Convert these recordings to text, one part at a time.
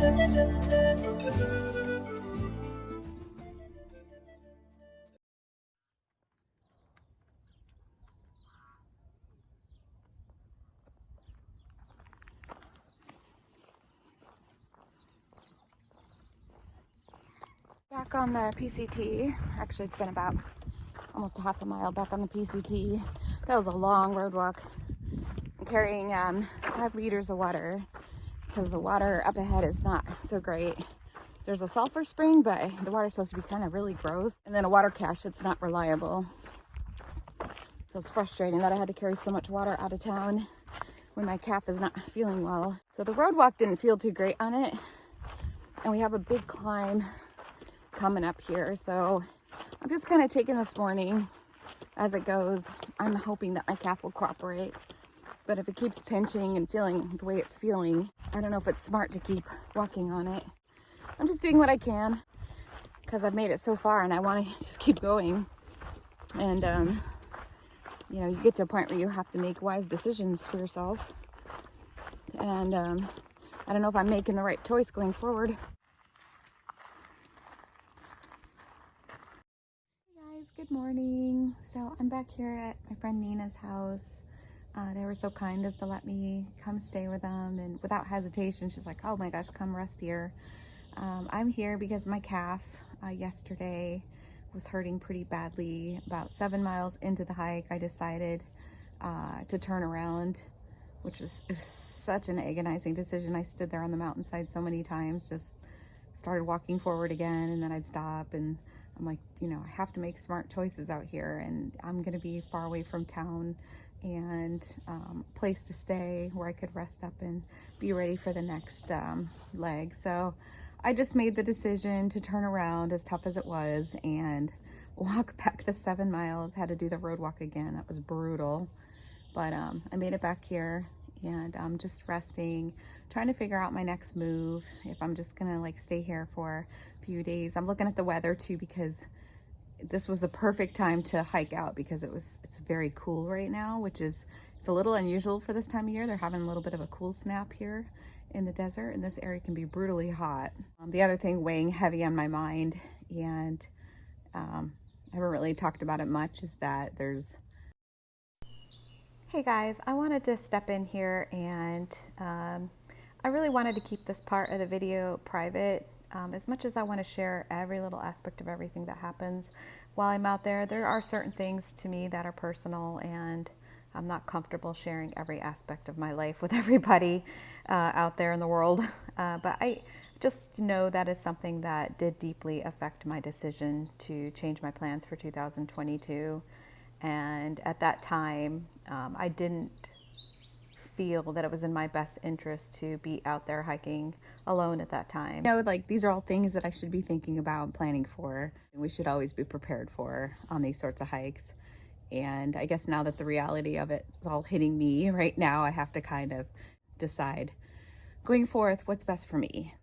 Back on the PCT. Actually, it's been about almost a half a mile back on the PCT. That was a long road walk. I'm carrying 5 liters of water because the water up ahead is not so great. There's a sulfur spring, but the water's supposed to be kind of really gross. And then a water cache that's not reliable. So it's frustrating that I had to carry so much water out of town when my calf is not feeling well. So the road walk didn't feel too great on it. And we have a big climb coming up here. So I'm just kind of taking this morning as it goes. I'm hoping that my calf will cooperate. But if it keeps pinching and feeling the way it's feeling, I don't know if it's smart to keep walking on it. I'm just doing what I can because I've made it so far and I want to just keep going. And, you know, you get to a point where you have to make wise decisions for yourself. And I don't know if I'm making the right choice going forward. Hey guys, good morning. So I'm back here at my friend Nina's house. They were so kind as to let me come stay with them, and without hesitation, she's like, oh my gosh, come rest here. I'm here because my calf yesterday was hurting pretty badly. About 7 miles into the hike, I decided to turn around, which was such an agonizing decision. I stood there on the mountainside so many times, just started walking forward again, and then I'd stop, and I'm like, you know, I have to make smart choices out here, and I'm gonna be far away from town and place to stay where I could rest up and be ready for the next leg. So I just made the decision to turn around, as tough as it was, and walk back the 7 miles. Had to do the road walk again. It was brutal, but I made it back here, and I'm just resting, trying to figure out my next move, if I'm just gonna like stay here for a few days. I'm looking at the weather too, because this was a perfect time to hike out because it's very cool right now, which is, it's a little unusual for this time of year. They're having a little bit of a cool snap here in the desert, and this area can be brutally hot. The other thing weighing heavy on my mind, and I haven't really talked about it much, is that there's... Hey guys, I wanted to step in here, and I really wanted to keep this part of the video private. As much as I want to share every little aspect of everything that happens while I'm out there, there are certain things to me that are personal, and I'm not comfortable sharing every aspect of my life with everybody out there in the world. But I just know that is something that did deeply affect my decision to change my plans for 2022. And at that time, I didn't feel that it was in my best interest to be out there hiking alone at that time. You know, like, these are all things that I should be thinking about and planning for. We should always be prepared for on these sorts of hikes. And I guess now that the reality of it is all hitting me right now, I have to kind of decide going forth what's best for me.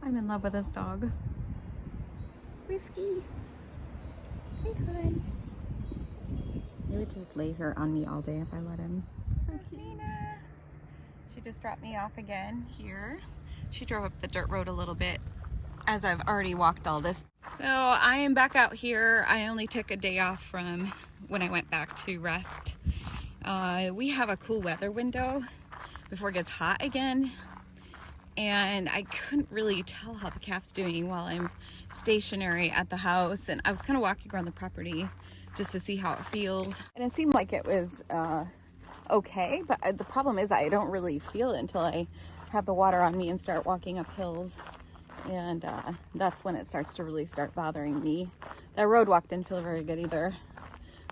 I'm in love with this dog. Whiskey. Hey, hi. He would just lay here on me all day if I let him. So cute. She just dropped me off again here. She drove up the dirt road a little bit as I've already walked all this. So I am back out here. I only took a day off from when I went back to rest. We have a cool weather window before it gets hot again. And I couldn't really tell how the calf's doing while I'm stationary at the house. And I was kind of walking around the property just to see how it feels. And it seemed like it was okay, but the problem is I don't really feel it until I have the water on me and start walking up hills. And that's when it starts to really start bothering me. That road walk didn't feel very good either.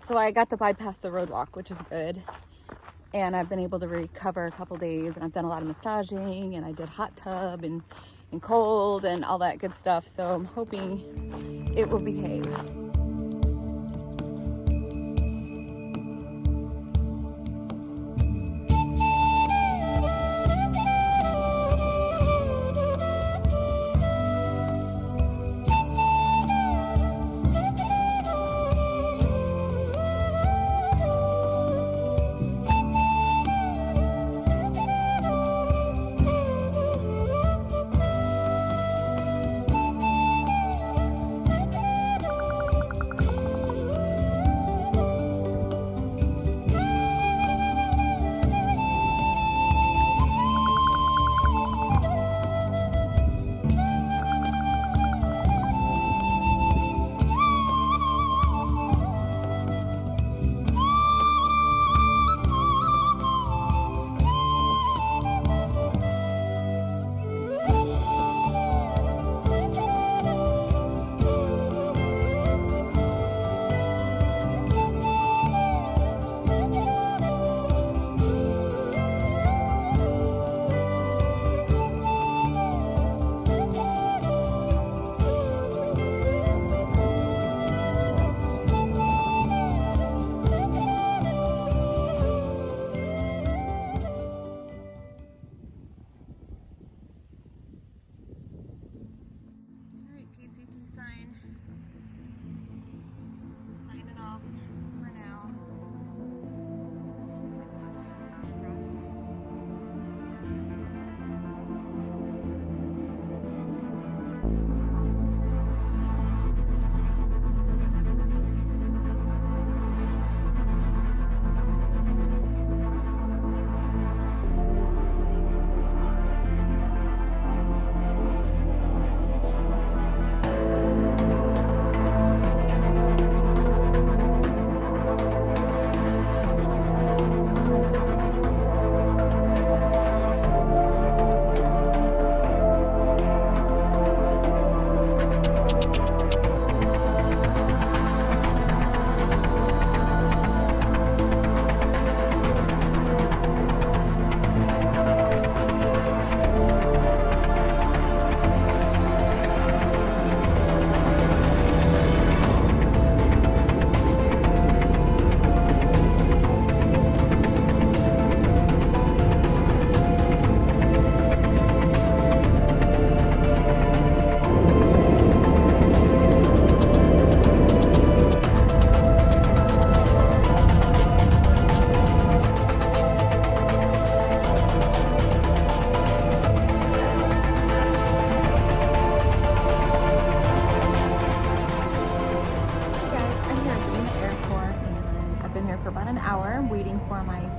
So I got to bypass the road walk, which is good. And I've been able to recover a couple days, and I've done a lot of massaging, and I did hot tub and cold and all that good stuff. So I'm hoping it will behave.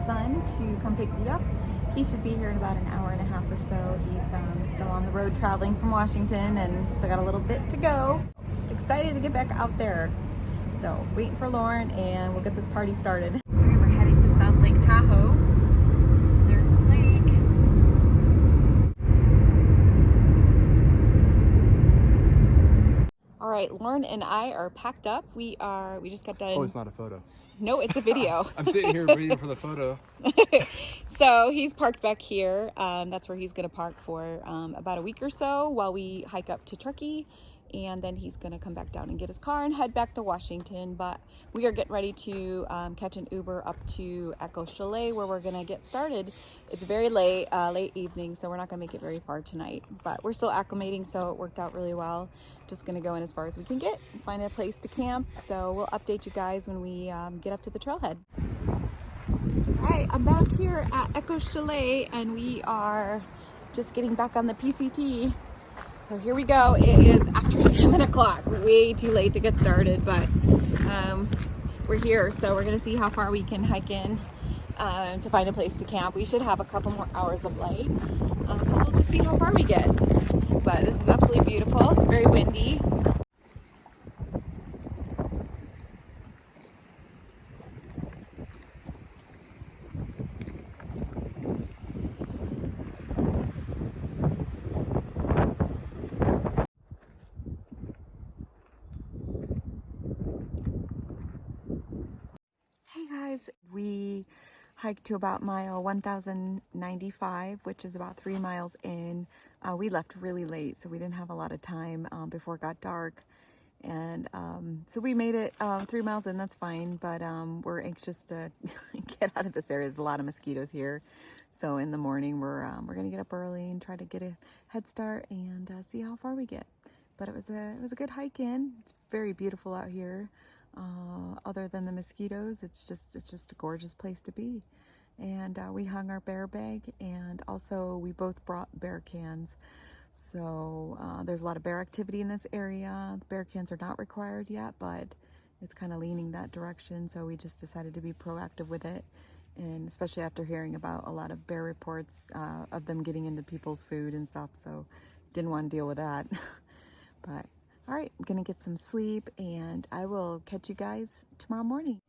son to come pick me up. He should be here in about an hour and a half or so. He's still on the road traveling from Washington and still got a little bit to go. Just excited to get back out there. So waiting for Lauren and we'll get this party started. We're heading to South Lake Tahoe. There's the lake. All right, Lauren and I are packed up. We just got done. Oh, it's not a photo. No, it's a video. I'm sitting here waiting for the photo. So he's parked back here. That's where he's gonna park for about a week or so while we hike up to Truckee. And then he's gonna come back down and get his car and head back to Washington. But we are getting ready to catch an Uber up to Echo Chalet where we're gonna get started. It's very late evening, so we're not gonna make it very far tonight. But we're still acclimating, so it worked out really well. Just gonna go in as far as we can get, find a place to camp. So we'll update you guys when we get up to the trailhead. All right, I'm back here at Echo Chalet and we are just getting back on the PCT. So here we go. It is after 7 o'clock. Way too late to get started, but we're here. So we're gonna see how far we can hike in to find a place to camp. We should have a couple more hours of light. So we'll just see how far we get. But this is absolutely beautiful, very windy. Hey guys, we hiked to about mile 1095, which is about 3 miles in. We left really late, so we didn't have a lot of time before it got dark. And so we made it 3 miles in, that's fine, but we're anxious to get out of this area. There's a lot of mosquitoes here. So in the morning, we're gonna get up early and try to get a head start and see how far we get. But it was a good hike in. It's very beautiful out here. Other than the mosquitoes, it's just a gorgeous place to be. And we hung our bear bag, and also we both brought bear cans. So there's a lot of bear activity in this area. The bear cans are not required yet, but it's kind of leaning that direction. So we just decided to be proactive with it. And especially after hearing about a lot of bear reports of them getting into people's food and stuff. So didn't want to deal with that. But all right, I'm gonna get some sleep and I will catch you guys tomorrow morning.